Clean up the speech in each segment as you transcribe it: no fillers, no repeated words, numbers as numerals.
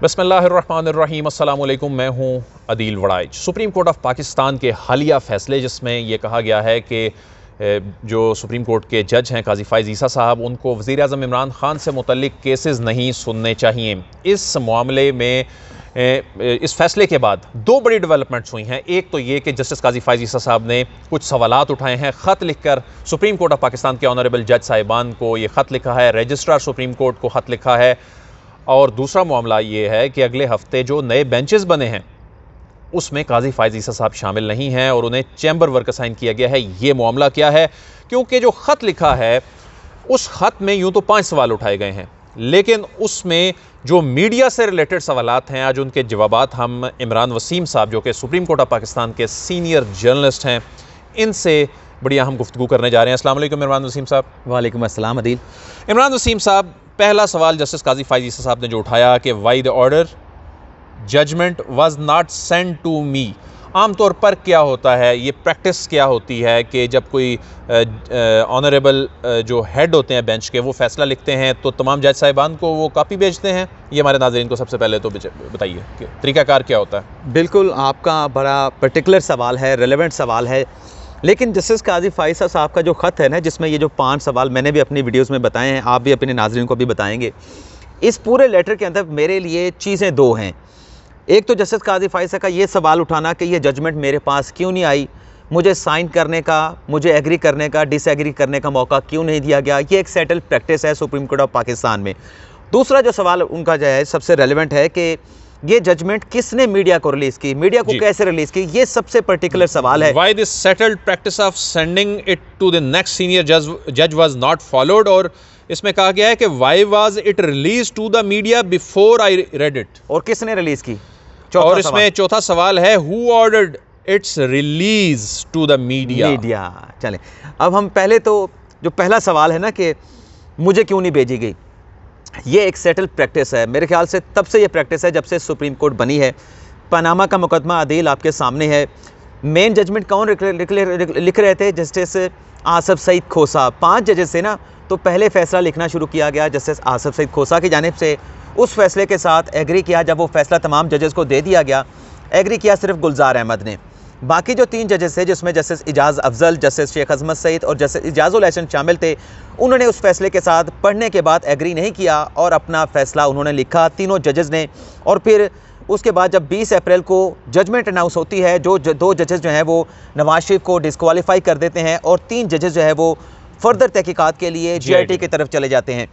बिस्मिल्लाहिर्रहमानिर्रहीम, अस्सलामुअलैकुम। मैं हूँ Adeel Waraich. Supreme court of Pakistan के हालिया फ़ैसले जिसमें ये कहा गया है कि जो सुप्रीम कोर्ट के जज हैं काजी फ़ाइज़ ईसा साहब, उनको वज़ीर-ए-आज़म इमरान ख़ान से मुतल्लिक़ केसेस नहीं सुनने चाहिए। इस मामले में इस फ़ैसले के बाद दो बड़ी डेवलपमेंट्स हुई हैं। एक तो ये कि जस्टिस काजी फ़ाइज़ ईसा साहब ने कुछ सवालात उठाए हैं, ख़त लिखकर सुप्रीम कोर्ट ऑफ पाकिस्तान के ऑनरेबल जज साहिबान को ये ख़त लिखा है, रजिस्ट्रार सुप्रीम कोर्ट को ख़त लिखा है। और दूसरा मामला ये है कि अगले हफ्ते जो नए बेंचेस बने हैं उसमें काजी फ़ाइज़ ईसा साहब शामिल नहीं हैं और उन्हें चैम्बर वर्क असाइन किया गया है। ये मामला क्या है? क्योंकि जो ख़त लिखा है उस ख़त में यूँ तो 5 सवाल उठाए गए हैं, लेकिन उसमें जो मीडिया से रिलेटेड सवालात हैं, आज उनके जवाबात हम इमरान वसीम साहब जो कि सुप्रीम कोर्ट ऑफ पाकिस्तान के सीनियर जर्नलिस्ट हैं, इनसे बड़ी अहम गुफ्तगू करने जा रहे हैं। अस्सलाम वालेकुम इमरान वसीम साहब। वालेकुम अस्सलाम अदील। इमरान वसीम साहब, पहला सवाल जस्टिस काजी फ़ाइज़ ईसा साहब ने जो उठाया कि why the order judgement was not send to me. आमतौर पर क्या होता है, ये प्रैक्टिस क्या होती है कि जब कोई ऑनरेबल जो हेड होते हैं बेंच के, वो फ़ैसला लिखते हैं तो तमाम जज साहिबान को वो कॉपी भेजते हैं? ये हमारे नाज़रीन को सबसे पहले तो बताइए कि तरीक़ाकार क्या होता है। बिल्कुल, आपका बड़ा पर्टिकुलर सवाल है, रेलेवेंट सवाल है। लेकिन जस्टिस काजी फ़ाइज़ साहब का जो ख़त है ना, जिसमें ये जो 5 सवाल मैंने भी अपनी वीडियोस में बताए हैं, आप भी अपने नाज़रीन को भी बताएंगे, इस पूरे लेटर के अंदर मेरे लिए चीज़ें 2 हैं। एक तो जस्टिस काजी फ़ाइज़ साहब का ये सवाल उठाना कि ये जजमेंट मेरे पास क्यों नहीं आई, मुझे साइन करने का, मुझे एग्री करने का, डिसएग्री करने का मौका क्यों नहीं दिया गया। ये एक सेटल्ड प्रैक्टिस है सुप्रीम कोर्ट ऑफ पाकिस्तान में। दूसरा जो सवाल उनका जो है सबसे रेलेवेंट है कि ये जजमेंट किसने मीडिया को रिलीज़ की, मीडिया को कैसे रिलीज़ की, ये सबसे पर्टिकुलर सवाल है। Why this settled practice of sending it to the next senior judge was not followed? और इसमें कहा गया है कि why was it released to the media before I read it? और किसने रिलीज़ की? और इसमें चौथा सवाल है who ordered its release to the media? चलें, अब हम पहले तो जो पहला सवाल है ना कि मुझे क्यों नहीं भेजी गई, ये एक सेटल प्रैक्टिस है। मेरे ख्याल से तब से ये प्रैक्टिस है जब से सुप्रीम कोर्ट बनी है। पनामा का मुकदमा अदील आपके सामने है। मेन जजमेंट कौन लिख रहे थे? जस्टिस आसफ सईद खोसा। 5 जजेस थे ना, तो पहले फ़ैसला लिखना शुरू किया गया जस्टिस आसफ सईद खोसा की जानिब से। उस फैसले के साथ एग्री किया, जब वो फैसला तमाम जजेस को दे दिया गया, एग्री किया सिर्फ गुलजार अहमद ने। बाकी जो 3 जजेस थे, जिसमें जस्टिस इजाज़ अफजल, जस्टिस शेख अजमत सईद और जस्टिस इजाज़ुल एहसन शामिल थे, उन्होंने उस फैसले के साथ पढ़ने के बाद एग्री नहीं किया और अपना फ़ैसला उन्होंने लिखा, तीनों जजेस ने। और फिर उसके बाद जब 20 अप्रैल को जजमेंट अनाउंस होती है, जो 2 जजेस जो हैं वो नवाज शरीफ को डिस्क्वालीफाई कर देते हैं और 3 जजेस जो है वो फर्दर तहकीकात के लिए GIT की तरफ चले जाते हैं।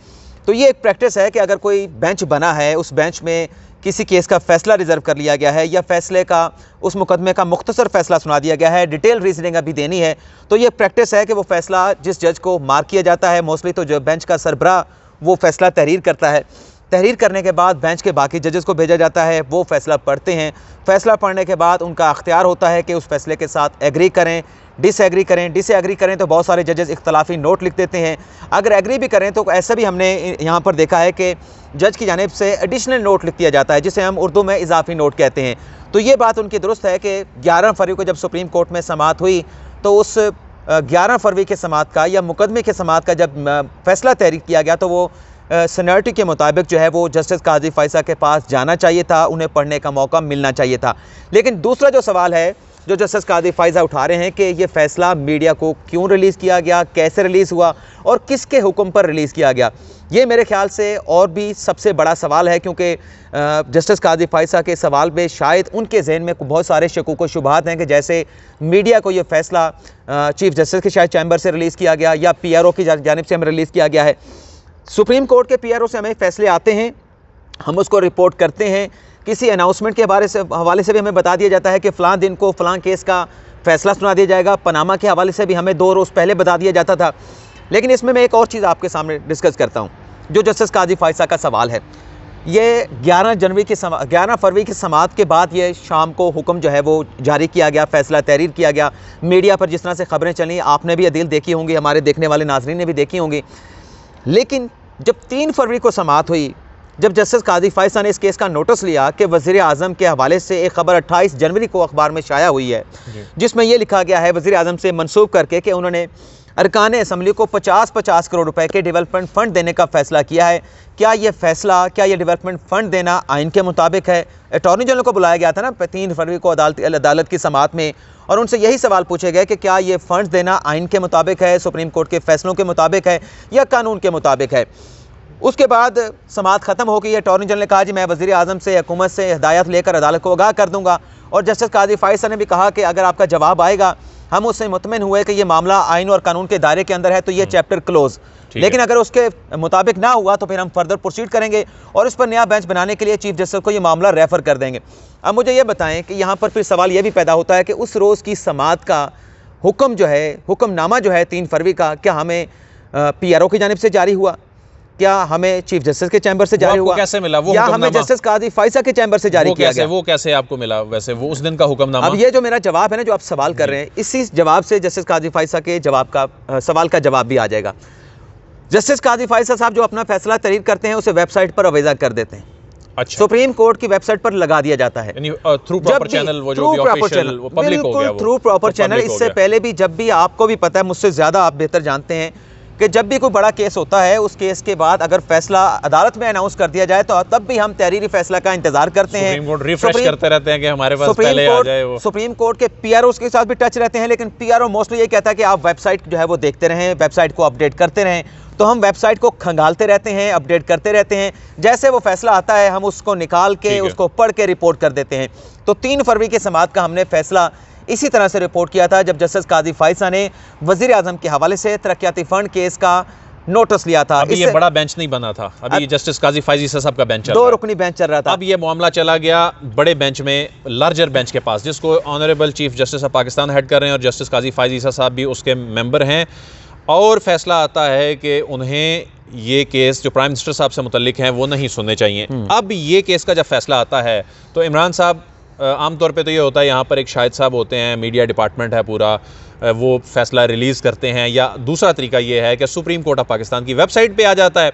तो ये एक प्रैक्टिस है कि अगर कोई बेंच बना है, उस बेंच में किसी केस का फ़ैसला रिज़र्व कर लिया गया है या फ़ैसले का, उस मुकदमे का मुख्तसर फ़ैसला सुना दिया गया है, डिटेल रीजनिंग अभी देनी है, तो ये प्रैक्टिस है कि वो फ़ैसला जिस जज को मार्क किया जाता है, मोस्टली तो जो बेंच का सरबराह वो फ़ैसला तहरीर करता है। तहरीर करने के बाद बेंच के बाकी जजेस को भेजा जाता है, वो फ़ैसला पढ़ते हैं। फ़ैसला पढ़ने के बाद उनका अख्तियार होता है कि उस फ़ैसले के साथ एग्री करें, डिसएग्री करें। डिसएग्री करें तो बहुत सारे जजेस इख्तलाफी नोट लिख देते हैं। अगर एग्री भी करें तो ऐसा भी हमने यहाँ पर देखा है कि जज की जानिब से एडिशनल नोट लिख दिया जाता है, जिसे हम उर्दू में इजाफी नोट कहते हैं। तो ये बात उनकी दुरुस्त है कि 11 फरवरी को जब सुप्रीम कोर्ट में समाअत हुई, तो उस 11 फरवरी के समाअत का या मुकदमे के समाअत का जब फ़ैसला तहरीर किया गया, तो वो सीनियरिटी के मुताबिक जो है वो जस्टिस काजी फ़ाइज़ साहब के पास जाना चाहिए था, उन्हें पढ़ने का मौका मिलना चाहिए था। लेकिन दूसरा जो सवाल है जो जस्टिस काजी फ़ाइज़ साहब उठा रहे हैं कि ये फ़ैसला मीडिया को क्यों रिलीज़ किया गया, कैसे रिलीज़ हुआ और किसके हुक्म पर रिलीज़ किया गया, ये मेरे ख्याल से और भी सबसे बड़ा सवाल है। क्योंकि जस्टिस काजी फ़ाइज़ साहब के सवाल में शायद उनके जहन में बहुत सारे शकूक व शुबहात हैं कि जैसे मीडिया को ये फ़ैसला चीफ जस्टिस के शायद चैम्बर से रिलीज़ किया गया या PRO की जानिब से हमें रिलीज़ किया गया है। सुप्रीम कोर्ट के PRO से हमें फ़ैसले आते हैं, हम उसको रिपोर्ट करते हैं, किसी अनाउंसमेंट के हवाले से भी हमें बता दिया जाता है कि फ़लाँ दिन को फ़लाँ केस का फ़ैसला सुना दिया जाएगा। पनामा के हवाले से भी हमें 2 रोज़ पहले बता दिया जाता था। लेकिन इसमें मैं एक और चीज़ आपके सामने डिस्कस करता हूँ, जो जस्टिस काजी फ़ाइज़ साहब का सवाल है। ये 11 फरवरी की समाअत के बाद ये शाम को हुक्म जो है वो जारी किया गया, फ़ैसला तहरीर किया गया। मीडिया पर जिस तरह से ख़बरें चली, आपने भी अदील देखी होंगी, हमारे देखने वाले नाज़रीन ने भी देखी होंगी। लेकिन जब 3 फरवरी को समाअत हुई, जब जस्टिस काजी फ़ाइज़ साहब ने इस केस का नोटिस लिया कि वज़ीर आज़म के हवाले से एक ख़बर 28 जनवरी को अखबार में शाया हुई है, जिसमें यह लिखा गया है वज़ीर आज़म से मनसूब करके कि उन्होंने अरकान असम्बली को 50-50 करोड़ रुपए के डेवलपमेंट फ़ंड देने का फैसला किया है। क्या ये डेवलपमेंट फ़ंड देना आइन के मुताबिक है? अटॉर्नी जनरल को बुलाया गया था ना 3 फरवरी को अदालत की समाअत में, और उनसे यही सवाल पूछे गए कि क्या ये फ़ंड देना आइन के मुताबिक है, सुप्रीम कोर्ट के फैसलों के मुताबिक है या कानून के मुताबिक है। उसके बाद समाअत ख़त्म हो गई। अटॉर्नी जनरल ने कहा जी मैं वज़ीर आज़म से, हुकूमत से हिदायत लेकर अदालत को आगाह कर दूँगा, और जस्टिस काजी फ़ाइज़ साहब ने भी कहा कि अगर आपका जवाब आएगा, हम उससे मुतमिन हुए कि ये मामला आइन और कानून के दायरे के अंदर है तो ये चैप्टर क्लोज, लेकिन अगर उसके मुताबिक ना हुआ तो फिर हम फर्दर प्रोसीड करेंगे और इस पर नया बेंच बनाने के लिए चीफ जस्टिस को ये मामला रेफ़र कर देंगे। अब मुझे ये बताएं कि यहाँ पर फिर सवाल ये भी पैदा होता है कि उस रोज़ की समाअत का हुक्म जो है, हुक्मनामा जो है 3 फरवरी का, क्या हमें PRO की जानिब से जारी हुआ, क्या हमें चीफ जस्टिस के चैम्बर से जारी हुआ, कैसे मिला वो, या हमें जस्टिस काजी फ़ाइज़ साहब के चैम्बर से जारी किया गया? वो कैसे आपको मिला वैसे वो उस दिन का हुक्मनामा? अब ये जो मेरा जवाब है ना, जो आप सवाल कर रहे हैं, इसी जवाब से जस्टिस काजी फ़ाइज़ साहब के जवाब का सवाल का जवाब भी आ जाएगा। जस्टिस काजी फ़ाइज़ साहब जो अपना फैसला तहरीर करते हैं उसे वेबसाइट पर अवेजा कर देते हैं। अच्छा। सुप्रीम कोर्ट की वेबसाइट पर लगा दिया जाता है थ्रू प्रॉपर चैनल, वो जो भी ऑफिशियल वो पब्लिक हो गया, थ्रू प्रॉपर चैनल। इससे पहले भी जब भी, आपको भी पता है, मुझसे ज़्यादा आप बेहतर जानते हैं कि जब भी कोई बड़ा केस होता है, उस केस के बाद अगर फैसला अदालत में अनाउंस कर दिया जाए तो तब भी हम तहरीरी फैसला का इंतजार करते हैं। सुप्रीम कोर्ट रिफ्रेश करते रहते हैं कि हमारे पास पहले आ जाए वो। सुप्रीम कोर्ट के PROs के साथ भी टच रहते हैं, लेकिन PRO मोस्टली ये कहता है कि आप वेबसाइट जो है वो देखते रहें, वेबसाइट को अपडेट करते रहें। तो हम वेबसाइट को खंगालते रहते हैं, अपडेट करते रहते हैं, जैसे वो फैसला आता है हम उसको निकाल के, उसको पढ़ के रिपोर्ट कर देते हैं। तो 3 फरवरी की समाअत का हमने फैसला इसी तरह से रिपोर्ट किया था जब जस्टिस काजी फ़ाइज़ साहब ने वज़ीर आज़म के हवाले से तरक्याती फ़ंड केस का नोटिस लिया था। अभी ये बड़ा बेंच नहीं बना था, अभी जस्टिस काजी फ़ाइज़ साहब का बेंच चल रहा 2 रुकनी बेंच चल रहा था। अब ये मामला चला गया बड़े बेंच में, लार्जर बेंच के पास, जिसको honourable chief justice of Pakistan head कर रहे हैं और जस्टिस काजी फ़ाइज़ साहब भी उसके मेंबर हैं। और फैसला आता है कि उन्हें ये केस जो प्राइम मिनिस्टर साहब से मुतल्लिक हैं वो नहीं सुनने चाहिए। अब ये केस का जब फैसला आता है तो इमरान साहब, आमतौर पे तो ये होता है यहाँ पर एक शाहिद साहब होते हैं, मीडिया डिपार्टमेंट है पूरा, वो फैसला रिलीज़ करते हैं, या दूसरा तरीका ये है कि सुप्रीम कोर्ट ऑफ पाकिस्तान की वेबसाइट पे आ जाता है।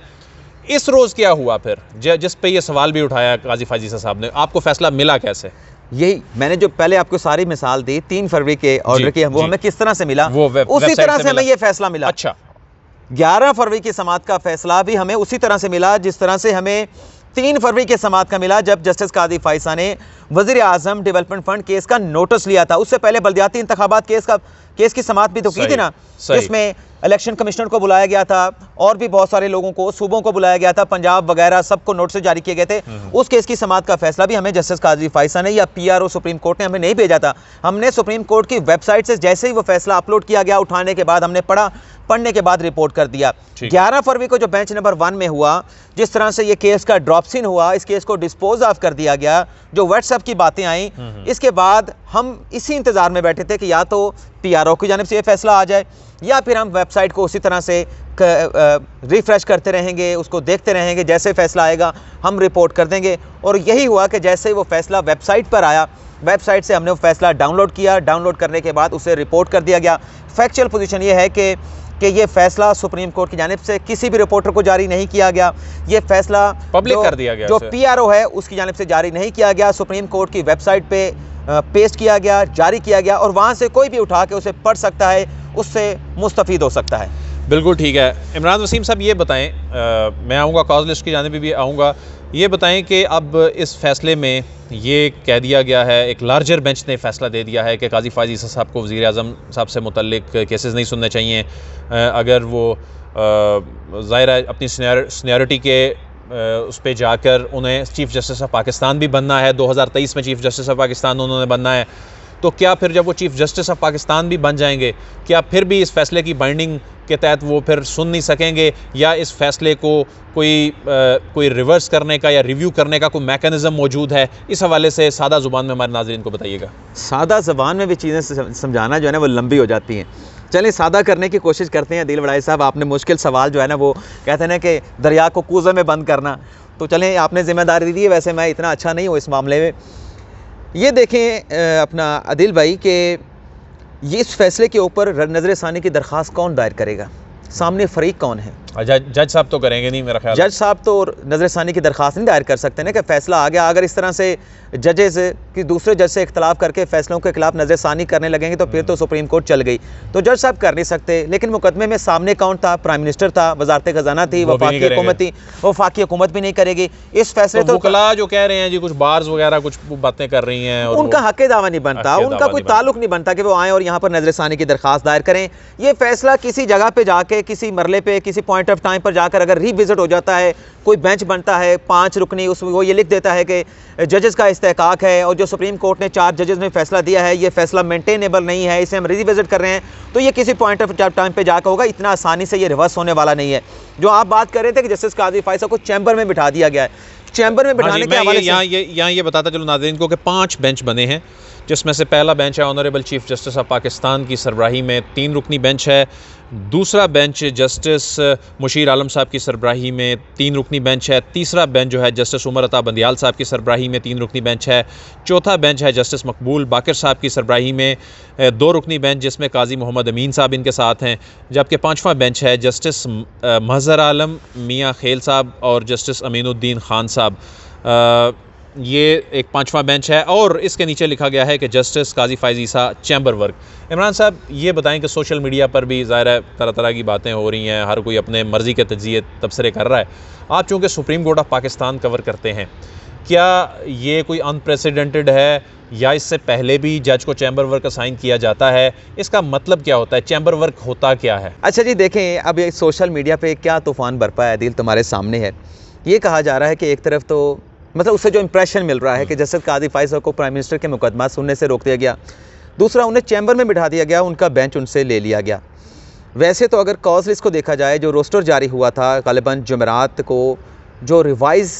इस रोज़ क्या हुआ फिर, जिस पे ये सवाल भी उठाया काजी फ़ाइज़ साहब ने, आपको फैसला मिला कैसे? यही मैंने जो पहले आपको सारी मिसाल दी 3 फरवरी के ऑर्डर की, वो हमें किस तरह से मिला, उसी तरह से हमें ये फैसला मिला। अच्छा। 11 फरवरी की समाअत का फैसला भी हमें उसी तरह से मिला जिस तरह से हमें 3 फरवरी के समाअत का मिला, जब जस्टिस काजी फ़ाइज़ साहब ने वज़ीर आज़म डेवलपमेंट फ़ंड केस का नोटिस लिया था। उससे पहले बल्दियाती इंतखाबात केस की समाअत भी तो की थी ना, जिसमें इलेक्शन कमिश्नर को बुलाया गया था और भी बहुत सारे लोगों को, सूबों को बुलाया गया था, पंजाब वगैरह सबको नोटिस जारी किए गए थे। उस केस की समाअत का फैसला भी हमें जस्टिस काजी फ़ाइज़ साहब ने या PRO सुप्रीम कोर्ट ने हमें नहीं भेजा था। हमने सुप्रीम कोर्ट की वेबसाइट से जैसे ही वो फैसला अपलोड किया गया, उठाने के बाद हमने पढ़ने के बाद रिपोर्ट कर दिया। 11 फरवरी को जो बेंच नंबर 1 में हुआ, जिस तरह से ये केस का ड्रॉप सीन हुआ, इस केस को डिस्पोज ऑफ कर दिया गया, जो व्हाट्सएप की बातें आई, इसके बाद हम इसी इंतज़ार में बैठे थे कि या तो PRO की जानिब से ये फैसला आ जाए या फिर हम वेबसाइट को उसी तरह से रिफ्रेश करते रहेंगे, उसको देखते रहेंगे, जैसे फैसला आएगा हम रिपोर्ट कर देंगे। और यही हुआ कि जैसे ही वो फैसला वेबसाइट पर आया, वेबसाइट से हमने वो फैसला डाउनलोड किया, डाउनलोड करने के बाद उसे रिपोर्ट कर दिया गया। फैक्चुअल पोजीशन ये है कि ये फैसला सुप्रीम कोर्ट की जानिब से किसी भी रिपोर्टर को जारी नहीं किया गया। ये फैसला पब्लिक कर दिया गया, जो PRO है उसकी जानिब से जारी नहीं किया गया, सुप्रीम कोर्ट की वेबसाइट पे पेस्ट किया गया, जारी किया गया, और वहाँ से कोई भी उठा के उसे पढ़ सकता है, उससे मुस्तफ़ीद हो सकता है। बिल्कुल ठीक है। इमरान वसीम साहब ये बताएं, मैं आऊँगा कॉज लिस्ट की जानिब भी आऊँगा, ये बताएं कि अब इस फैसले में ये कह दिया गया है, एक लार्जर बेंच ने फैसला दे दिया है कि काजी फ़ाइज़ साहब को वज़ीर आज़म साहब से मुतल्लिक केसेस नहीं सुनने चाहिए, अगर वो ज़ाहिर है अपनी सीनियरिटी के उस पर जाकर उन्हें चीफ़ जस्टिस ऑफ पाकिस्तान भी बनना है, 2023 में चीफ़ जस्टिस ऑफ पाकिस्तान उन्होंने बनना है। तो क्या फिर जब वो चीफ़ जस्टिस ऑफ पाकिस्तान भी बन जाएंगे, क्या फिर भी इस फैसले की बाइंडिंग के तहत वो फिर सुन नहीं सकेंगे, या इस फैसले को कोई रिवर्स करने का या रिव्यू करने का कोई मैकेनिज़्म मौजूद है? इस हवाले से सादा ज़ुबान में हमारे नाज़रीन को बताइएगा। सादा ज़ुबान में भी चीज़ें समझाना जो है ना वो लंबी हो जाती हैं। चलिए सादा करने की कोशिश करते हैं। आदिल वड़ाई साहब, आपने मुश्किल सवाल जो है ना वो कहते हैं ना कि दरिया को कूज़े में बंद करना, तो चलें आपने ज़िम्मेदारी दी है। वैसे मैं इतना अच्छा नहीं हूँ इस मामले में। ये देखें अपना आदिल भाई कि ये इस फैसले के ऊपर नज़र सानी की दरख्वास्त कौन दायर करेगा, सामने फ़रीक कौन है? जज साहब तो करेंगे नहीं मेरा ख्याल। जज साहब तो नज़रसानी की दरख्वास्त नहीं दायर कर सकते ना कि फ़ैसला आ गया। अगर इस तरह से जजेस कि दूसरे जज से इख्तलाफ करके फ़ैसलों के खिलाफ नज़रसानी करने लगेंगे तो फिर तो सुप्रीम कोर्ट चल गई। तो जज साहब कर नहीं सकते। लेकिन मुकदमे में सामने कौन था? प्राइम मिनिस्टर था, वजारत ख़जाना थी, वफाकी हुकूमत थी। वफाकी हुकूमत भी नहीं करेगी इस फैसले। तो वकला जो कह रहे हैं जी, कुछ बार्स वगैरह कुछ बातें कर रही हैं, उनका हक़ दावा नहीं बनता, उनका कोई ताल्लुक नहीं बनता कि वो आएँ और यहाँ पर नज़रसानी की दरख्वास्त दायर करें। ये फैसला किसी जगह पर जाके, किसी मरले पे, किसी पॉइंट ऑफ टाइम पर जाकर अगर रीविजिट हो जाता है, कोई बेंच बनता है 5 रुकनी, उसमें वो ये लिख देता है कि जजेस का इस्तेहकाक है और जो सुप्रीम कोर्ट ने 4 जजेस में फैसला दिया है ये फैसला मेंटेनेबल नहीं है, इसे हम रीविजिट कर रहे हैं, तो ये किसी पॉइंट ऑफ टाइम पे जाकर होगा। इतना आसानी से ये रिवर्स होने वाला नहीं है। जो आप बात कर रहे थे कि जस्टिस काजी फाइज साहब को चैम्बर में बिठा दिया गया है, चैम्बर में बिठाने के हवाले से यहाँ ये बताता चलो नाज़रीन को कि 5 बेंच बने हैं, जिसमें से पहला बेंच है honourable chief justice of Pakistan की सरबराही में 3 रुकनी बेंच है। दूसरा बेंच जस्टिस मुशीर आलम साहब की सरबराही में 3 रुकनी बेंच है। तीसरा बेंच जो है जस्टिस उमर अता बंदियाल साहब की सरबराही में 3 रुकनी बेंच है। चौथा बेंच है जस्टिस मकबूल बाकर साहब की सरबराही में 2 रुकनी बेंच, जिसमें काजी मोहम्मद अमीन साहब इनके साथ हैं। जबकि 5वां बेंच है जस्टिस महज़र आलम मियाँ खेल साहब और जस्टिस अमीनुद्दीन खान साहब। ये एक 5वां बेंच है और इसके नीचे लिखा गया है कि जस्टिस काजी फाइज़ ईसा चैम्बर वर्क। इमरान साहब ये बताएं कि सोशल मीडिया पर भी ज़ाहिर है तरह तरह की बातें हो रही हैं, हर कोई अपने मर्ज़ी के तज्ज़िये तबसरे कर रहा है। आप चूँकि supreme court of Pakistan cover करते हैं, क्या ये कोई अनप्रेसिडेंटेड है या इससे पहले भी जज को चैम्बर वर्क असाइन किया जाता है? इसका मतलब क्या होता है? चैम्बर वर्क होता क्या है? अच्छा जी देखें, अब ये सोशल मीडिया पर क्या तूफ़ान बरपा है दिल तुम्हारे सामने है। ये कहा जा रहा है कि एक तरफ तो मतलब उससे जो इंप्रेशन मिल रहा है कि जस्टिस काजी फाइज साहब को प्राइम मिनिस्टर के मुकदमा सुनने से रोक दिया गया, दूसरा उन्हें चैम्बर में बिठा दिया गया, उनका बेंच उनसे ले लिया गया। वैसे तो अगर कॉज लिस्ट को देखा जाए, जो रोस्टर जारी हुआ था गालिबन जुमेरात को, जो रिवाइज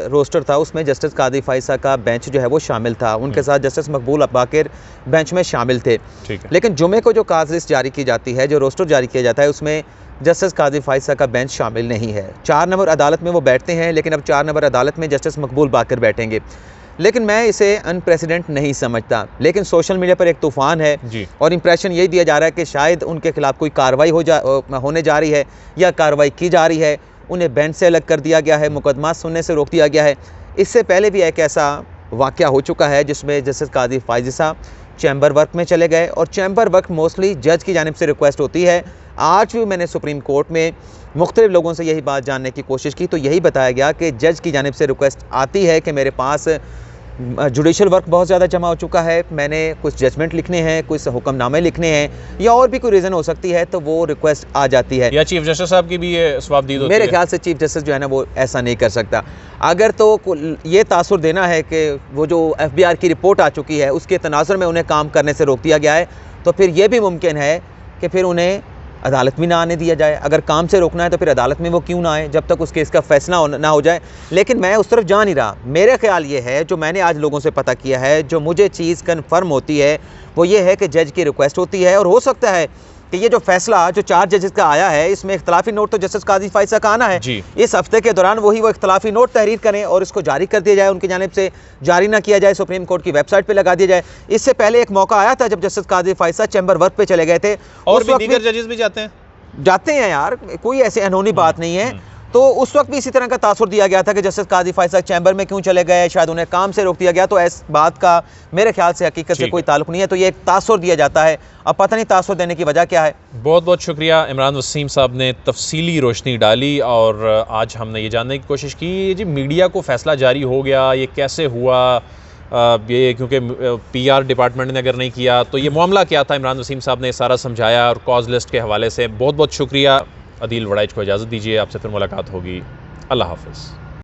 रोस्टर था उसमें जस्टिस काजी फाइज साहब का बेंच जो है वो शामिल था, उनके साथ जस्टिस मकबूल बाकर बेंच में शामिल थे। लेकिन जुमे को जो कॉज लिस्ट जारी की जाती है, जो रोस्टर जारी किया जाता है, उसमें जस्टिस काजी फाइज साहब का बेंच शामिल नहीं है। 4 नंबर अदालत में वो बैठते हैं, लेकिन अब 4 नंबर अदालत में जस्टिस मकबूल बाकर बैठेंगे। लेकिन मैं इसे अनप्रेसिडेंट नहीं समझता। लेकिन सोशल मीडिया पर एक तूफ़ान है और इंप्रेशन यही दिया जा रहा है कि शायद उनके खिलाफ कोई कार्रवाई होने जा रही है या कार्रवाई की जा रही है, उन्हें बेंच से अलग कर दिया गया है, मुकदमा सुनने से रोक दिया गया है। इससे पहले भी एक ऐसा वाक़या हो चुका है जिसमें जस्टिस काजी फाइज़ साहब चैम्बर वर्क में चले गए और चैम्बर वर्क मोस्टली जज की जानिब से रिक्वेस्ट होती है। आज भी मैंने सुप्रीम कोर्ट में मुख्तलिफ लोगों से यही बात जानने की कोशिश की तो यही बताया गया कि जज की जानिब से रिक्वेस्ट आती है कि मेरे पास जुडिशल वर्क बहुत ज़्यादा जमा हो चुका है, मैंने कुछ जजमेंट लिखने हैं, कुछ हुक्मनामे लिखने हैं या और भी कोई रीज़न हो सकती है, तो वो रिक्वेस्ट आ जाती है। या चीफ जस्टिस साहब की भी ये सवाबदीद होती है? मेरे ख्याल से चीफ जस्टिस जो है ना वो ऐसा नहीं कर सकता। अगर तो ये तासुर देना है कि वो जो FBI की रिपोर्ट आ चुकी है उसके तनाजुर में उन्हें काम करने से रोक दिया गया है, तो फिर ये भी मुमकिन है कि फिर उन्हें अदालत में ना आने दिया जाए। अगर काम से रोकना है तो फिर अदालत में वो क्यों ना आए जब तक उस केस का फैसला ना हो जाए। लेकिन मैं उस तरफ जा नहीं रहा। मेरा ख्याल ये है, जो मैंने आज लोगों से पता किया है, जो मुझे चीज़ कन्फर्म होती है वो ये है कि जज की रिक्वेस्ट होती है और हो सकता है कि ये जो फैसला जो 4 जजेस का आया है इसमें इख्तलाफी नोट तो जस्टिस काजी फाइज साहब का आना है। इस हफ्ते के दौरान वो इख्तलाफी नोट तहरीर करें और इसको जारी कर दिया जाए, उनकी जानिब से जारी ना किया जाए, सुप्रीम कोर्ट की वेबसाइट पे लगा दिया जाए। इससे पहले एक मौका आया था जब जस्टिस काजी फाइज साहब चैम्बर वर्क पे चले गए थे। और भी दीगर जजेस भी जाते हैं यार, कोई ऐसी अनहोनी बात नहीं है। तो उस वक्त भी इसी तरह का तासुर दिया गया था कि जस्टिस काजी फाइज साहब चैम्बर में क्यों चले गए, शायद उन्हें काम से रोक दिया गया। तो इस बात का मेरे ख्याल से हकीकत से कोई ताल्लुक नहीं है। तो ये एक तासुर दिया जाता है, अब पता नहीं तासुर देने की वजह क्या है। बहुत बहुत शुक्रिया इमरान वसीम साहब ने तफसीली रोशनी डाली और आज हमने ये जानने की कोशिश की जी मीडिया को फैसला जारी हो गया, ये कैसे हुआ, ये क्योंकि PR डिपार्टमेंट ने अगर नहीं किया तो ये मामला क्या था। इमरान वसीम साहब ने सारा समझाया और कॉज लिस्ट के हवाले से बहुत बहुत शुक्रिया। अदील वड़ाइच को इजाज़त दीजिए, आपसे फिर मुलाकात होगी। अल्लाह हाफ़िज़।